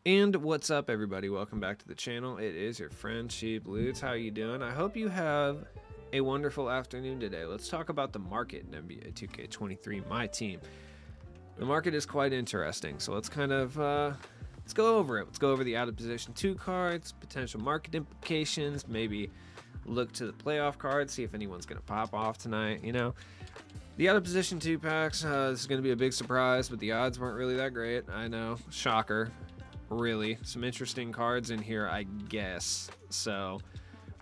And what's up, everybody? Welcome back to the channel. It is your friend Sheep Lutz. How you doing? I hope you have a wonderful afternoon today. Let's talk about the market in NBA 2K23, my team. The market is quite interesting, so let's let's go over it. Let's go over the out of position 2 cards, potential market implications, maybe look to the playoff cards, see if anyone's going to pop off tonight, The out of position 2 packs, this is going to be a big surprise, but the odds weren't really that great. I know, shocker. Really, some interesting cards in here, I guess. So,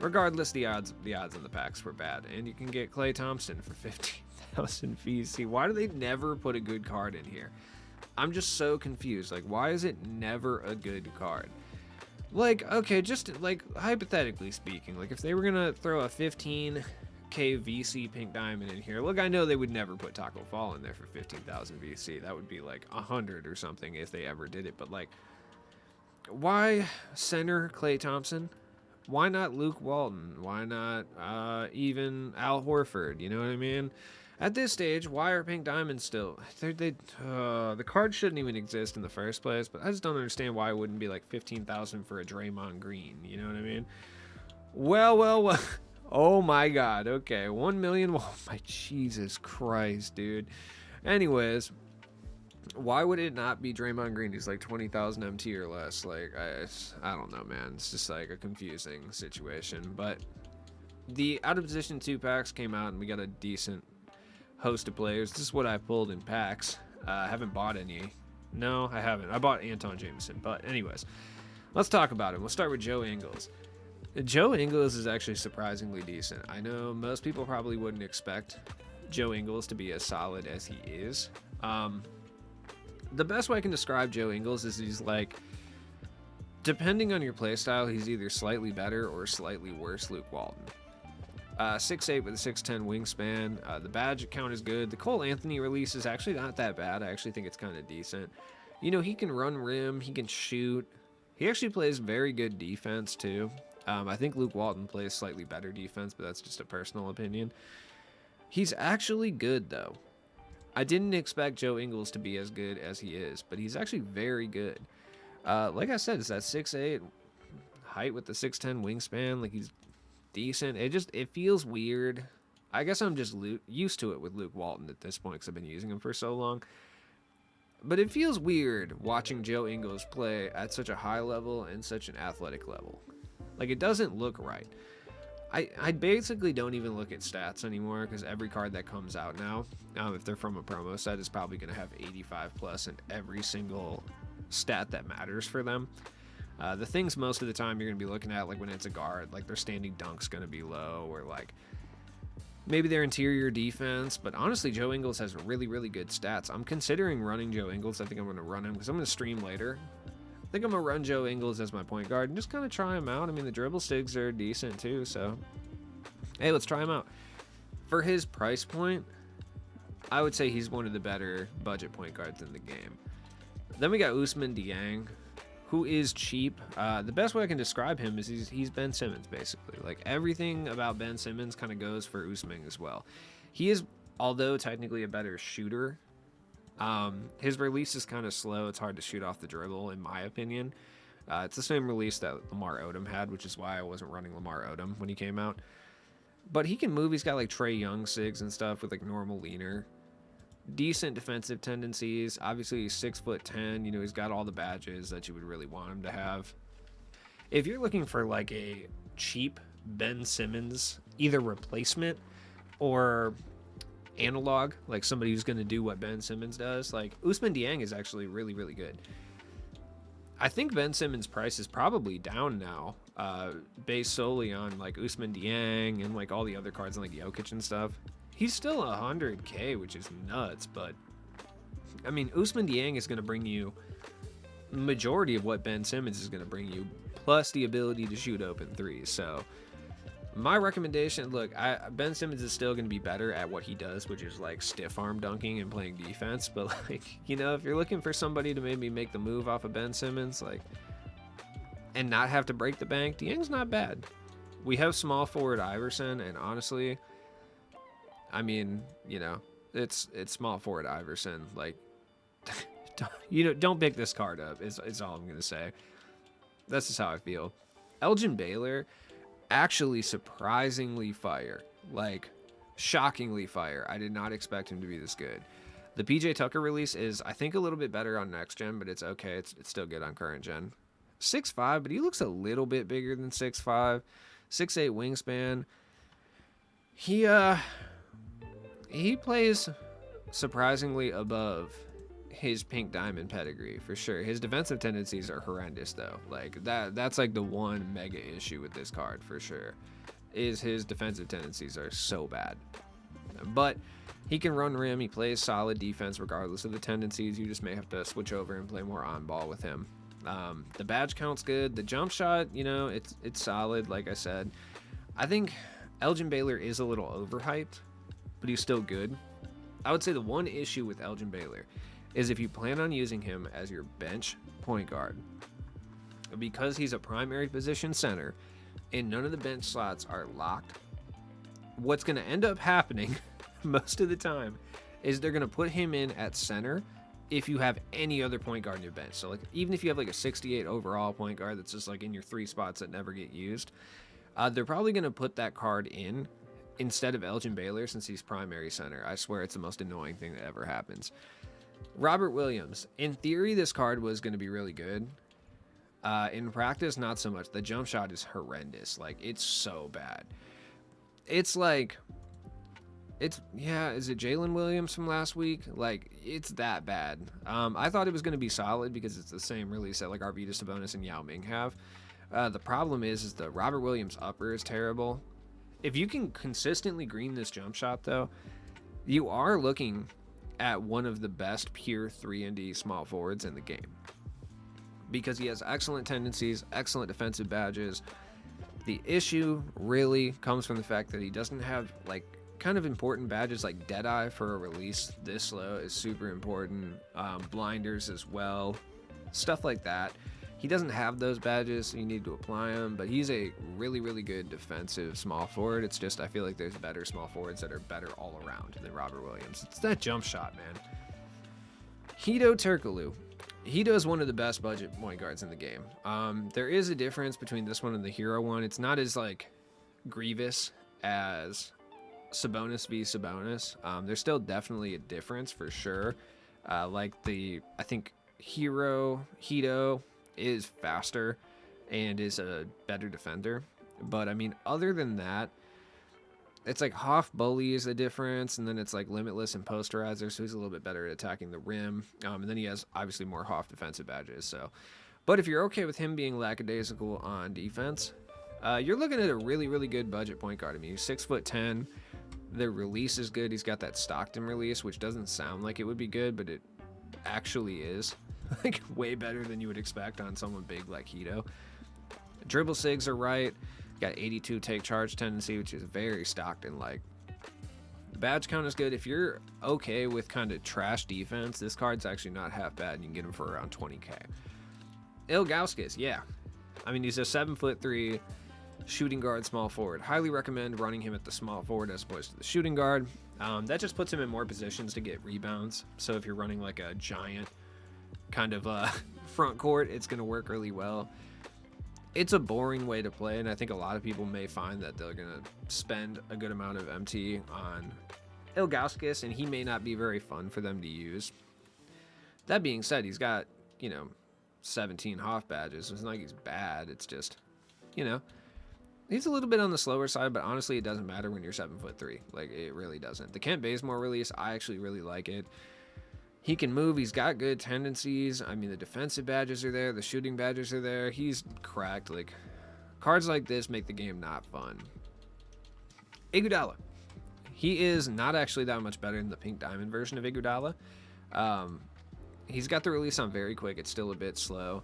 regardless, the odds on the packs were bad, and you can get Klay Thompson for 15,000 VC. Why do they never put a good card in here? I'm just so confused. Like, why is it never a good card? Like, okay, just like hypothetically speaking, like if they were gonna throw a 15k VC pink diamond in here, look, I know they would never put Taco Fall in there for 15,000 VC. That would be like 100 or something if they ever did it. But like, why center Klay Thompson? Why not Luke Walton? Why not even Al Horford? You know what I mean? At this stage, why are pink diamonds still? The card shouldn't even exist in the first place, but I just don't understand why it wouldn't be like 15,000 for a Draymond Green. You know what I mean? Well. Oh my God. Okay, 1 million. Oh my Jesus Christ, dude. Anyways. Why would it not be Draymond Green? He's like 20,000 MT or less. Like, I don't know, man. It's just like a confusing situation. But the out of position 2 packs came out, and we got a decent host of players. This is what I pulled in packs. I haven't bought any. No, I haven't. I bought Anton Jameson. But anyways, let's talk about him. We'll start with Joe Ingles. Joe Ingles is actually surprisingly decent. I know most people probably wouldn't expect Joe Ingles to be as solid as he is. The best way I can describe Joe Ingles is he's like, depending on your playstyle, he's either slightly better or slightly worse Luke Walton. 6'8 with a 6'10 wingspan. The badge count is good. The Cole Anthony release is actually not that bad. I actually think it's kind of decent. He can run rim. He can shoot. He actually plays very good defense, too. I think Luke Walton plays slightly better defense, but that's just a personal opinion. He's actually good, though. I didn't expect Joe Ingles to be as good as he is, but he's actually very good. Like I said, it's that 6'8 height with the 6'10 wingspan. Like, he's decent. It feels weird. I guess I'm just used to it with Luke Walton at this point because I've been using him for so long. But it feels weird watching Joe Ingles play at such a high level and such an athletic level. Like, it doesn't look right. I basically don't even look at stats anymore because every card that comes out now, if they're from a promo set, is probably going to have 85 plus in every single stat that matters for them. The things most of the time you're going to be looking at, like when it's a guard, like their standing dunk's going to be low, or like maybe their interior defense. But honestly, Joe Ingles has really, really good stats. I'm considering running Joe Ingles. I think I'm going to run him because I'm going to stream later. I think I'm going to run Joe Ingles as my point guard and just kind of try him out. I mean, the dribble stigs are decent too, so hey, let's try him out. For his price point, I would say he's one of the better budget point guards in the game. Then we got Usman Deng, who is cheap. The best way I can describe him is he's Ben Simmons, basically. Like, everything about Ben Simmons kind of goes for Usman as well. He is, although technically a better shooter, his release is kind of slow. It's hard to shoot off the dribble, in my opinion. It's the same release that Lamar Odom had, which is why I wasn't running Lamar Odom when he came out. But he can move. He's got like Trae Young sigs and stuff with like normal leaner. Decent defensive tendencies. Obviously, he's 6'10". He's got all the badges that you would really want him to have. If you're looking for like a cheap Ben Simmons, either replacement or analog, like somebody who's going to do what Ben Simmons does, like Usman Deng is actually really, really good. I think Ben Simmons' price is probably down now, based solely on like Usman Deng and like all the other cards and like Jokic and stuff. He's still 100k, which is nuts, but I mean, Usman Deng is going to bring you the majority of what Ben Simmons is going to bring you, plus the ability to shoot open threes. So my recommendation, look, Ben Simmons is still going to be better at what he does, which is like stiff arm dunking and playing defense. But like, if you're looking for somebody to maybe make the move off of Ben Simmons, like, and not have to break the bank, Dieng's not bad. We have small forward Iverson, and honestly, I mean, it's small forward Iverson. Like, don't pick this card up. Is all I'm gonna say. That's just how I feel. Elgin Baylor, actually surprisingly fire, like shockingly fire. I did not expect him to be this good. The PJ Tucker release is, I think, a little bit better on next gen, but it's okay. It's still good on current gen. 6'5", but he looks a little bit bigger than 6'5", 6'8" wingspan. He plays surprisingly above his pink diamond pedigree for sure. His defensive tendencies are horrendous though. Like that's like the one mega issue with this card for sure, is his defensive tendencies are so bad. But he can run rim, he plays solid defense regardless of the tendencies. You just may have to switch over and play more on ball with him. The badge count's good. The jump shot, it's solid, like I said. I think Elgin Baylor is a little overhyped, but he's still good. I would say the one issue with Elgin Baylor is if you plan on using him as your bench point guard, because he's a primary position center and none of the bench slots are locked, what's going to end up happening most of the time is they're going to put him in at center if you have any other point guard in your bench. So like even if you have like a 68 overall point guard that's just like in your 3 spots that never get used, they're probably going to put that card in instead of Elgin Baylor since he's primary center. I swear it's the most annoying thing that ever happens. Robert Williams. In theory, this card was going to be really good. In practice, not so much. The jump shot is horrendous. Like, it's so bad. It's like... is it Jalen Williams from last week? Like, it's that bad. I thought it was going to be solid because it's the same release that, like, Arvydas Sabonis and Yao Ming have. The problem is the Robert Williams upper is terrible. If you can consistently green this jump shot, though, you are looking at one of the best pure 3-and-D small forwards in the game, because he has excellent tendencies, excellent defensive badges. The issue really comes from the fact that he doesn't have like kind of important badges like Deadeye for a release this slow is super important. Blinders as well, stuff like that. He doesn't have those badges, so you need to apply them, but he's a really, really good defensive small forward. It's just I feel like there's better small forwards that are better all around than Robert Williams. It's that jump shot, man. Keto Turkoglu. Keto is one of the best budget point guards in the game. There is a difference between this one and the Hero one. It's not as like grievous as Sabonis v Sabonis. There's still definitely a difference for sure. I think Keto is faster and is a better defender, but I mean, other than that, it's like Hoff Bully is the difference, and then it's like Limitless and Posterizer, so he's a little bit better at attacking the rim, and then he has obviously more Hoff defensive badges. So, but if you're okay with him being lackadaisical on defense, you're looking at a really, really good budget point guard. I mean, he's 6'10". The release is good. He's got that Stockton release, which doesn't sound like it would be good, but it actually is. Like way better than you would expect on someone big like Keto. Dribble sigs are right. Got 82 take charge tendency, which is very Stockton-like. Badge count is good. If you're okay with kind of trash defense, this card's actually not half bad, and you can get him for around 20k. Lgauskas, yeah. I mean, he's a 7'3" shooting guard, small forward. Highly recommend running him at the small forward as opposed to the shooting guard. That just puts him in more positions to get rebounds. So if you're running like a giant kind of front court, it's going to work really well. It's a boring way to play, and I think a lot of people may find that they're going to spend a good amount of MT on Lgauskas, and he may not be very fun for them to use. That being said, he's got, 17 Hoff badges. It's not like he's bad. It's just, he's a little bit on the slower side, but honestly, it doesn't matter when you're 7'3". Like, it really doesn't. The Kent Bazemore release, I actually really like it. He can move. He's got good tendencies. I mean, the defensive badges are there. The shooting badges are there. He's cracked. Like, cards like this make the game not fun. Iguodala. He is not actually that much better than the pink diamond version of Iguodala. He's got the release on very quick. It's still a bit slow.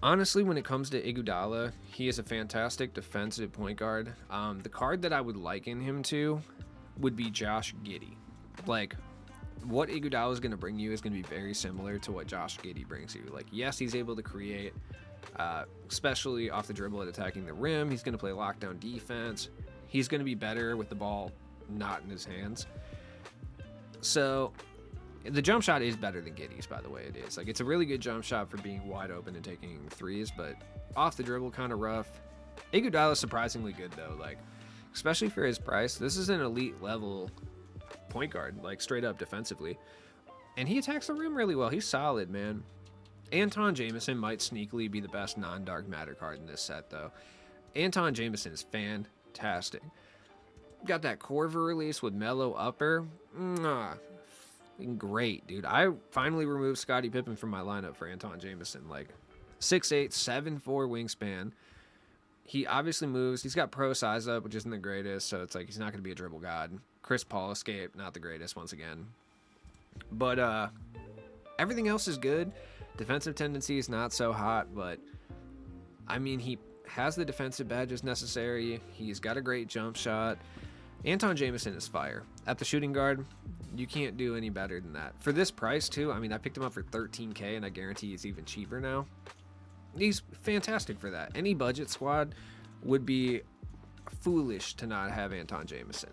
Honestly, when it comes to Iguodala, he is a fantastic defensive point guard. The card that I would liken him to would be Josh Giddey. Like, what Iguodala is going to bring you is going to be very similar to what Josh Giddey brings you. Like, yes, he's able to create, especially off the dribble at attacking the rim. He's going to play lockdown defense. He's going to be better with the ball not in his hands. So, The jump shot is better than Giddey's, by the way. It is. Like, it's a really good jump shot for being wide open and taking threes, but off the dribble, kind of rough. Iguodala is surprisingly good, though. Like, especially for his price, this is an elite level point guard, like straight up defensively. And he attacks the rim really well. He's solid, man. Anton Jameson might sneakily be the best non-dark matter card in this set, though. Anton Jameson is fantastic. Got that Corver release with mellow upper. Great, dude. I finally removed Scottie Pippen from my lineup for Anton Jameson. Like, 6'8", 7'4" wingspan. He obviously moves. He's got pro size up, which isn't the greatest, so it's like he's not going to be a dribble god. Chris Paul escape, not the greatest once again. But everything else is good. Defensive tendency is not so hot, but I mean, he has the defensive badges necessary. He's got a great jump shot. Anton Jameson is fire. At the shooting guard, you can't do any better than that. For this price, too, I mean, I picked him up for $13K, and I guarantee he's even cheaper now. He's fantastic for that. Any budget squad would be foolish to not have Anton Jameson.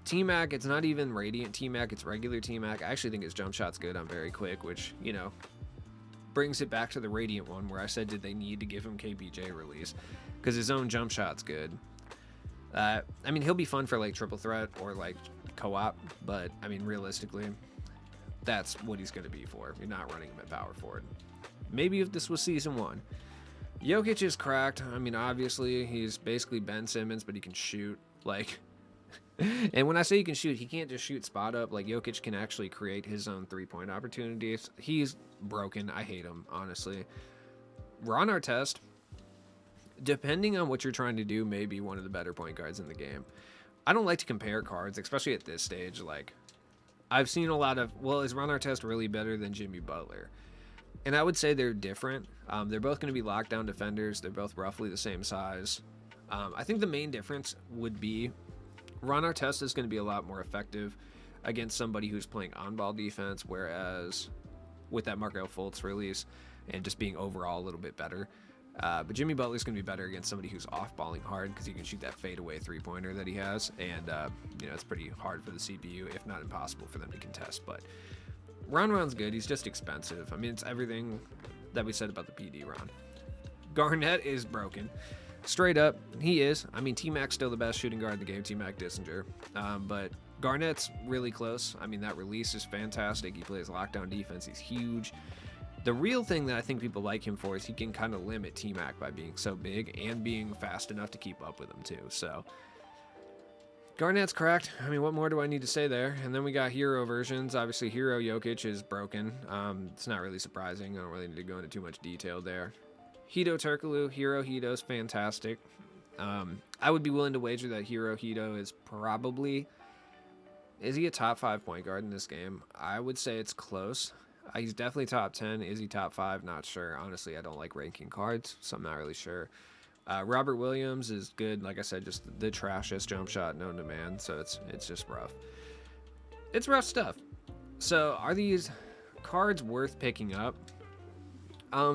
TMac, it's not even Radiant TMac, it's regular TMac. I actually think his jump shot's good on very quick, which, you know, brings it back to the Radiant one where I said, did they need to give him KBJ release? Because his own jump shot's good. I mean, he'll be fun for, like, triple threat or, like, co-op, but, I mean, realistically, that's what he's going to be for. You're not running him at power forward. Maybe if this was season 1. Jokic is cracked. I mean, obviously, he's basically Ben Simmons, but he can shoot. Like, and when I say he can shoot, he can't just shoot spot up. Like, Jokic can actually create his own three-point opportunities. He's broken. I hate him, honestly. Ron Artest, depending on what you're trying to do, may be one of the better point guards in the game. I don't like to compare cards, especially at this stage. Like, I've seen a lot of, well, is Ron Artest really better than Jimmy Butler? And I would say they're different. They're both going to be lockdown defenders. They're both roughly the same size. I think the main difference would be Ron Artest is going to be a lot more effective against somebody who's playing on-ball defense, whereas with that Markelle Fultz release and just being overall a little bit better. But Jimmy Butler's going to be better against somebody who's off-balling hard because he can shoot that fadeaway three-pointer that he has. And, you know, it's pretty hard for the CPU, if not impossible, for them to contest. But Ron's good. He's just expensive. I mean, it's everything that we said about the PD Ron. Garnett is broken. Straight up, he is. I mean, T-Mac's still the best shooting guard in the game, T-Mac Dissinger. But Garnett's really close. I mean, that release is fantastic. He plays lockdown defense. He's huge. The real thing that I think people like him for is he can kind of limit T-Mac by being so big and being fast enough to keep up with him, too. So Garnett's cracked. I mean, what more do I need to say there? And then we got hero versions. Obviously, hero Jokic is broken. It's not really surprising. I don't really need to go into too much detail there. Keto Turkoglu, hero Hito's fantastic. I would be willing to wager that hero Hito is probably... Is he a top 5 point guard in this game? I would say it's close. He's definitely top 10. Is he top 5? Not sure. Honestly, I don't like ranking cards, so I'm not really sure. Robert Williams is good. Like I said, just the trashiest jump shot known to man, so it's just rough. It's rough stuff. So are these cards worth picking up?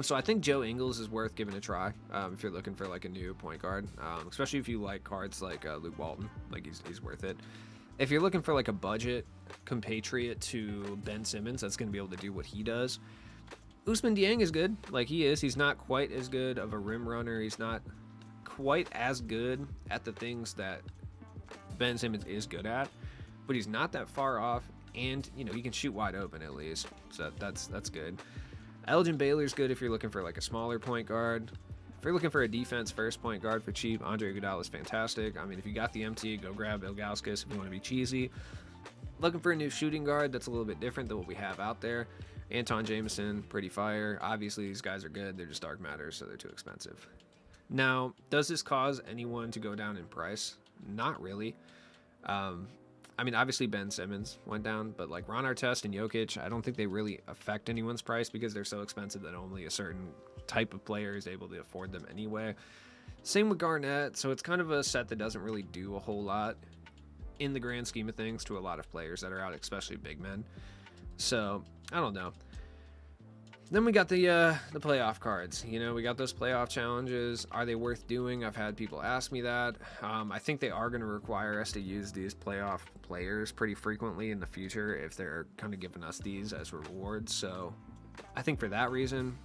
So I think Joe Ingles is worth giving a try if you're looking for like a new point guard, especially if you like cards like Luke Walton. Like he's worth it. If you're looking for like a budget compatriot to Ben Simmons that's going to be able to do what he does, Usman Deng is good. Like he is. He's not quite as good of a rim runner. He's not quite as good at the things that Ben Simmons is good at, but he's not that far off. And, you know, he can shoot wide open at least. So that's good. Elgin Baylor's good if you're looking for like a smaller point guard. If you're looking for a defense first point guard for cheap, Andre Iguodala is fantastic. I mean, if you got the MT, go grab lgauskas if you want to be cheesy. Looking for a new shooting guard that's a little bit different than what we have out there. Anton Jameson, pretty fire. Obviously, these guys are good. They're just dark matters, so they're too expensive. Now, does this cause anyone to go down in price? Not really. I mean, obviously Ben Simmons went down, but like Ron Artest and Jokic, I don't think they really affect anyone's price because they're so expensive that only a certain type of player is able to afford them anyway. Same with Garnett, so it's kind of a set that doesn't really do a whole lot in the grand scheme of things to a lot of players that are out, especially big men. So, I don't know. Then we got the playoff cards. You know, we got those playoff challenges. Are they worth doing? I've had people ask me that. I think they are going to require us to use these playoff players pretty frequently in the future if they're kind of giving us these as rewards. So I think for that reason,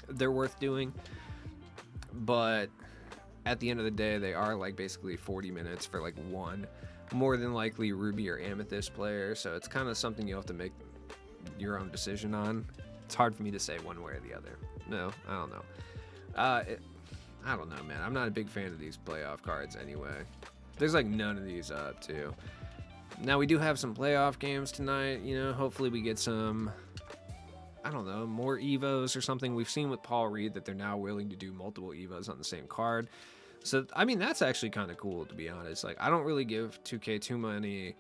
they're worth doing. But at the end of the day, they are like basically 40 minutes for like one, more than likely ruby or amethyst player. So it's kind of something you have to make your own decision on. It's hard for me to say one way or the other. No, I don't know. I don't know, man. I'm not a big fan of these playoff cards anyway. There's like none of these up, too. Now, we do have some playoff games tonight. You know, hopefully we get some, I don't know, more Evos or something. We've seen with Paul Reed that they're now willing to do multiple Evos on the same card. So, I mean, that's actually kind of cool, to be honest. Like, I don't really give 2K too many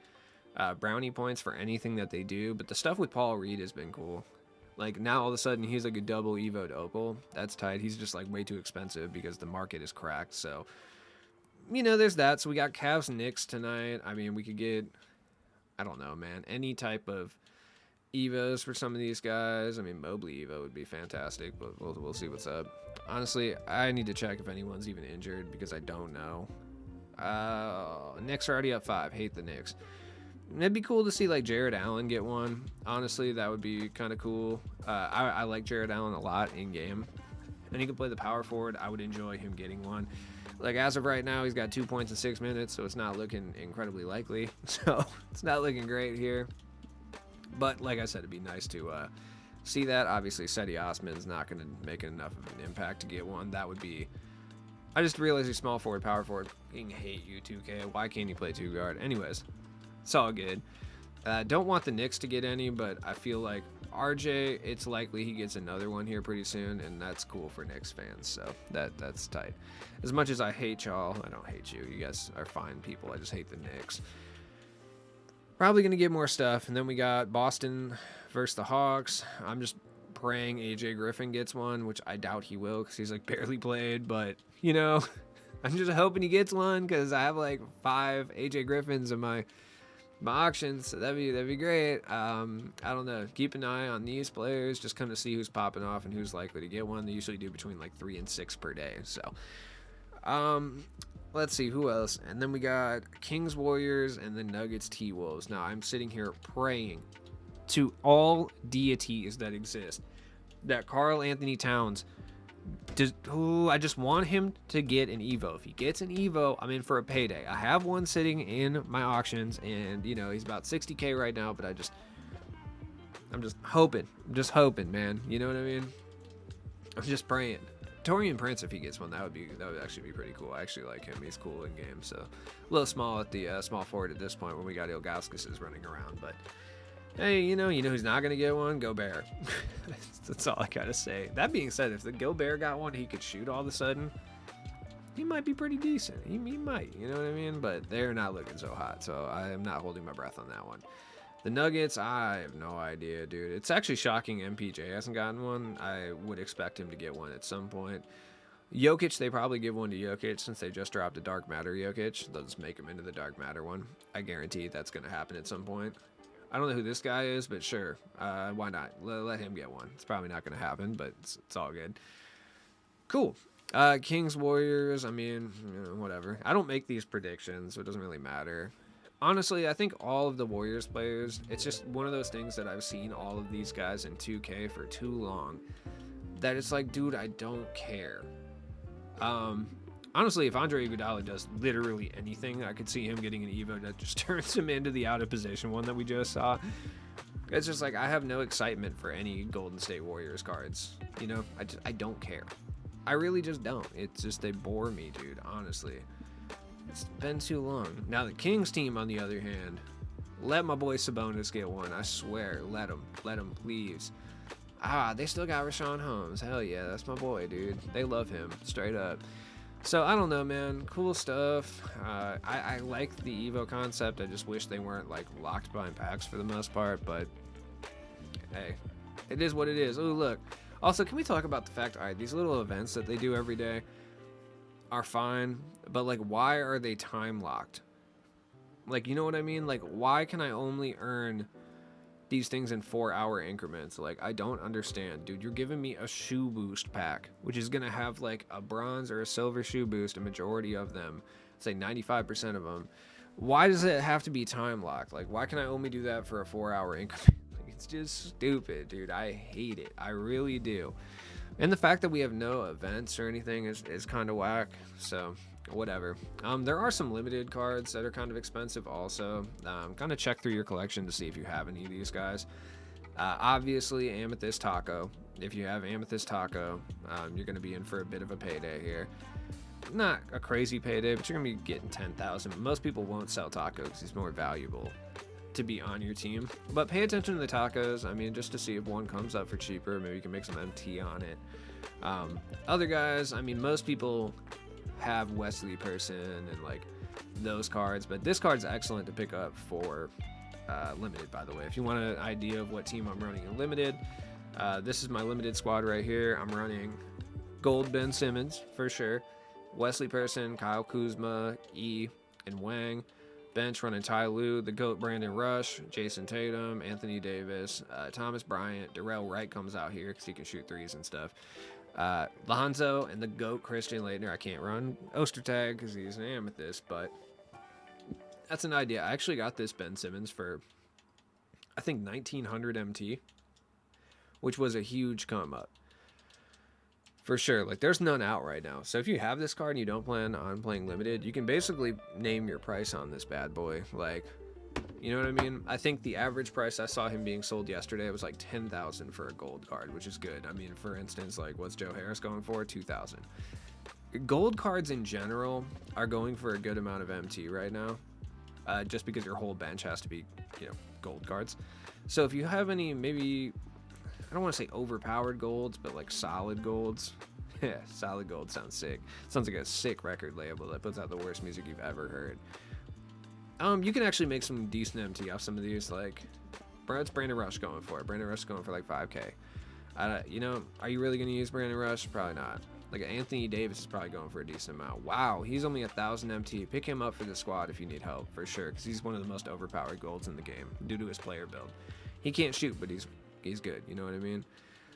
brownie points for anything that they do, but the stuff with Paul Reed has been cool. Like, now all of a sudden he's like a double Evo to Opal. That's tight. He's just like way too expensive because the market is cracked. So, you know, there's that. So we got Cavs Knicks tonight. I mean, we could get, I don't know, man, any type of Evos for some of these guys. I mean, Mobley Evo would be fantastic, but we'll see what's up. Honestly, I need to check if anyone's even injured because I don't know. Knicks are already up 5. Hate the Knicks. It'd be cool to see like Jared Allen get one. Honestly, that would be kind of cool. I like Jared Allen a lot in game, and he can play the power forward. I would enjoy him getting one. Like as of right now, he's got 2 points in 6 minutes, so it's not looking incredibly likely. So it's not looking great here. But like I said, it'd be nice to see that. Obviously, Cedi Osman's not going to make enough of an impact to get one. That would be. I just realized he's small forward, power forward. I hate you, 2K. Why can't you play 2 guard? Anyways. It's all good. Don't want the Knicks to get any, but I feel like RJ, it's likely he gets another one here pretty soon, and that's cool for Knicks fans. So that's tight. As much as I hate y'all, I don't hate you. You guys are fine people. I just hate the Knicks. Probably going to get more stuff. And then we got Boston versus the Hawks. I'm just praying AJ Griffin gets one, which I doubt he will because he's like barely played. But, you know, I'm just hoping he gets one because I have like 5 AJ Griffins in my auctions, so that'd be great. I don't know. Keep an eye on these players, just kind of see who's popping off and who's likely to get one. They usually do between like 3 and 6 per day. So, let's see who else. And then we got Kings Warriors and then Nuggets T-Wolves. Now I'm sitting here praying to all deities that exist that Karl Anthony Towns. I just want him to get an Evo. If he gets an Evo, I'm in for a payday. I have one sitting in my auctions, and you know he's about 60K right now. But I'm just hoping, man. You know what I mean? I'm just praying. Torian Prince, if he gets one, that would actually be pretty cool. I actually like him. He's cool in game. So a little small at the small forward at this point when we got lgauskas running around, but. Hey, you know who's not going to get one? Gobert. That's all I got to say. That being said, if the Gobert got one, he could shoot all of a sudden. He might be pretty decent. He might, you know what I mean? But they're not looking so hot, so I am not holding my breath on that one. The Nuggets, I have no idea, dude. It's actually shocking MPJ hasn't gotten one. I would expect him to get one at some point. Jokic, they probably give one to Jokic since they just dropped a Dark Matter Jokic. They'll just make him into the Dark Matter one. I guarantee that's going to happen at some point. I don't know who this guy is, but sure. Why not? Let him get one. It's probably not going to happen, but it's all good. Cool. Kings, Warriors, I mean, whatever. I don't make these predictions, so it doesn't really matter. Honestly, I think all of the Warriors players, it's just one of those things that I've seen all of these guys in 2K for too long that it's like, dude, I don't care. Honestly, if Andre Iguodala does literally anything, I could see him getting an Evo that just turns him into the out of position one that we just saw. It's just like I have no excitement for any Golden State Warriors cards. You know, I don't care. I really just don't. It's just they bore me, dude. Honestly, it's been too long. Now the Kings team, on the other hand, let my boy Sabonis get one. I swear, let him, please. They still got Rashawn Holmes. Hell yeah, that's my boy, dude. They love him, straight up. So, I don't know, man. Cool stuff. I like the Evo concept. I just wish they weren't, like, locked behind packs for the most part. But, hey, it is what it is. Oh, look. Also, can we talk about the fact, all right, these little events that they do every day are fine. But, like, why are they time locked? Like, you know what I mean? Like, why can I only earn these things in 4-hour increments. Like, I don't understand, dude. You're giving me a shoe boost pack, which is gonna have like a bronze or a silver shoe boost, a majority of them, say 95% of them. Why does it have to be time locked? Like, why can I only do that for a 4-hour increment? Like, it's just stupid, dude. I hate it. I really do. And the fact that we have no events or anything is kind of whack. So whatever. There are some limited cards that are kind of expensive also. Kind of check through your collection to see if you have any of these guys. Obviously, Amethyst Taco. If you have Amethyst Taco, you're going to be in for a bit of a payday here. Not a crazy payday, but you're going to be getting 10,000. Most people won't sell Taco because he's more valuable to be on your team. But pay attention to the tacos. I mean, just to see if one comes up for cheaper. Maybe you can make some MT on it. Other guys, I mean, most people have Wesley Person and like those cards, but this card's excellent to pick up for limited, by the way. If you want an idea of what team I'm running in limited, this is my limited squad right here. I'm running gold Ben Simmons for sure, Wesley Person, Kyle Kuzma, E, and Wang. Bench running Ty Lue, the GOAT Brandon Rush, Jason Tatum, Anthony Davis, Thomas Bryant. Darrell Wright comes out here because he can shoot threes and stuff. Lonzo and the GOAT Christian Laettner. I can't run Ostertag because he's an Amethyst, but that's an idea. I actually got this Ben Simmons for, I think, 1900 MT, which was a huge come up. For sure. Like, there's none out right now. So if you have this card and you don't plan on playing limited, you can basically name your price on this bad boy. Like, you know what I mean? I think the average price I saw him being sold yesterday was like 10,000 for a gold card, which is good. I mean, for instance, like, what's Joe Harris going for? 2,000. Gold cards in general are going for a good amount of MT right now, just because your whole bench has to be, you know, gold cards. So if you have any, maybe, I don't want to say overpowered golds, but like solid golds. Yeah, solid gold sounds sick. Sounds like a sick record label that puts out the worst music you've ever heard. You can actually make some decent MT off some of these. Like, it's Brandon Rush going for it. Brandon Rush going for like 5K. You know, are you really going to use Brandon Rush? Probably not. Like, Anthony Davis is probably going for a decent amount. Wow, he's only 1,000 MT. Pick him up for the squad if you need help, for sure, because he's one of the most overpowered golds in the game due to his player build. He can't shoot, but he's good. You know what I mean?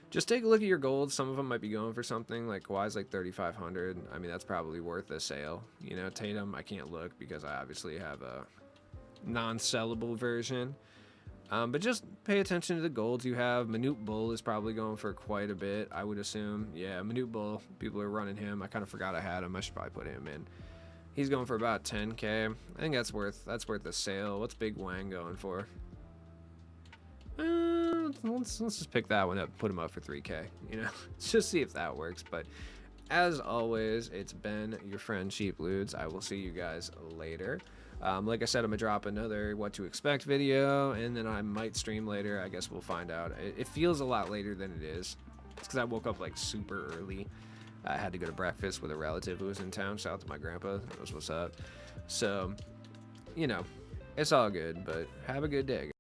Just take a look at your golds. Some of them might be going for something. Like, Kawhi's like 3,500. I mean, that's probably worth a sale. You know, Tatum, I can't look because I obviously have a non-sellable version. But just pay attention to the golds you have. Manute Bull is probably going for quite a bit, I would assume. Yeah, Manute Bull, people are running him. I kind of forgot I had him. I should probably put him in. He's going for about 10K. I think that's worth a sale. What's Big Wang going for? Let's just pick that one up and put him up for 3K. You know, let's just see if that works. But as always, it's been your friend Cheap Ludes. I will see you guys later. Like I said, I'm gonna drop another what to expect video, and then I might stream later. I guess we'll find out. It feels a lot later than it is. It's because I woke up like super early. I had to go to breakfast with a relative who was in town. Shout out to my grandpa. That was what's up. So, you know, it's all good. But have a good day.